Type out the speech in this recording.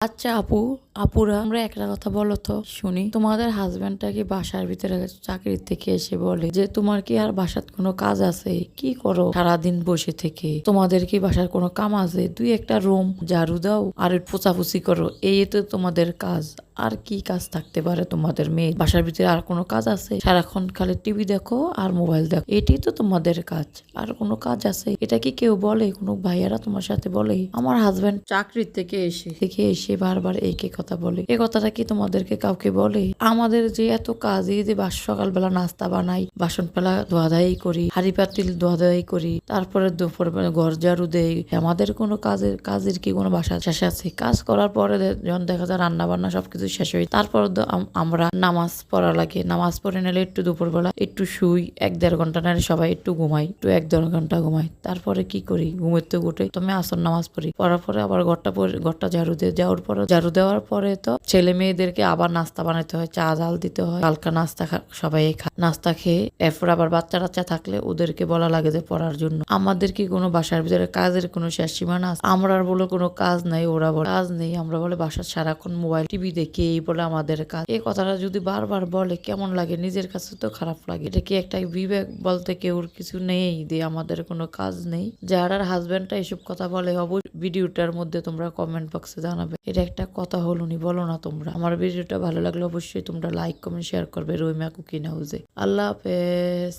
আচ্ছা আপুরা আমরা একটা কথা বলো তো শুনি, তোমাদের হাজবেন্ডটা কি বাসার ভিতরে চাকরির থেকে এসে বলে যে তোমার কি আর বাসার কোনো কাজ আছে, কি করো সারাদিন বসে থেকে, তোমাদের কি বাসার কোনো কাম আছে, দুই একটা রুম ঝাড়ু দাও আর পোছাপুছি করো, এই তো তোমাদের কাজ। আর কি কাজ থাকতে পারে তোমাদের মেয়ে? বাসার ভিতরে আর কোনো কাজ আছে? সারাক্ষণ খালি টিভি দেখো আর মোবাইল দেখো, এটাই তো তোমাদের কাজ। আর কোনো কাজ আছে? এটা কি কেউ বলে? কোনো ভাইয়ারা তোমার সাথে বলে? আমার হাজবেন্ড চাকরির থেকে এসে বারবার এই কথা বলে, এই কথাটা কি তোমাদেরকে কাউকে বলে? আমাদের যে এত কাজ, এই যে সকালবেলা নাস্তা বানাই, বাসন পেলা ধোয়াধাই করি, হাড়ি পাতিল ধোয়াধাই করি, তারপরে দুপুরবেলা ঘর ঝাড়ু দেই, আমাদের কোনো কাজের কি কোনো বাসা শেষ আছে? কাজ করার পরে যখন দেখা যায় রান্না বান্না সবকিছু শেষ হই, তারপর আমরা নামাজ পড়া লাগে, নামাজ পড়ে নিলে একটু দুপুরবেলা একটু শুই, 1-1.5 ঘন্টা নাহলে সবাই একটু ঘুমাই, একটু 1-1.5 ঘন্টা ঘুমাই, তারপরে কি করি, ঘুমেতে উঠে তুমি আসর নামাজ পড়ি, পড়ার পরে আবার ঘরটা ঝাড়ু দিয়ে যাওয়ার পরে, ঝাড়ু দেওয়ার পরে তো ছেলে মেয়েদেরকে আবার নাস্তা বানাতে হয়, চা জাল দিতে হয়, হালকা নাস্তা সবাই খায়, নাস্তা খেয়ে এরপর আবার বাচ্চা টাচ্চা থাকলে ওদেরকে বলা লাগে যে পড়ার জন্য। আমাদের কি কোনো বাসার ভিতরে কাজের কোনো শেষ সীমানা আছে? আমরা বলে কোনো কাজ নাই, ওরা বলে কাজ নেই, আমরা বলে বাসার সারাক্ষণ মোবাইল টিভি দেখি, এই বলে আমাদের কাজ। এই কথাটা যদি বারবার বলে কেমন লাগে? নিজের কাছে তো খারাপ লাগে। এটা কি একটা বিবেক বলতে কেউর কিছু নেই যে আমাদের কোনো কাজ নেই? যারা হাজবেন্ডটা এসব কথা বলে অবশ্যই ভিডিওটার মধ্যে তোমরা কমেন্ট বক্সে জানাবে। এটা একটা কথা হলো নি, বলো না তোমরা? আমার ভিডিওটা ভালো লাগলে অবশ্যই তোমরা লাইক কমেন্ট শেয়ার করবে। রহিমা কুকিং হাউসে। আল্লাহ হাফেজ।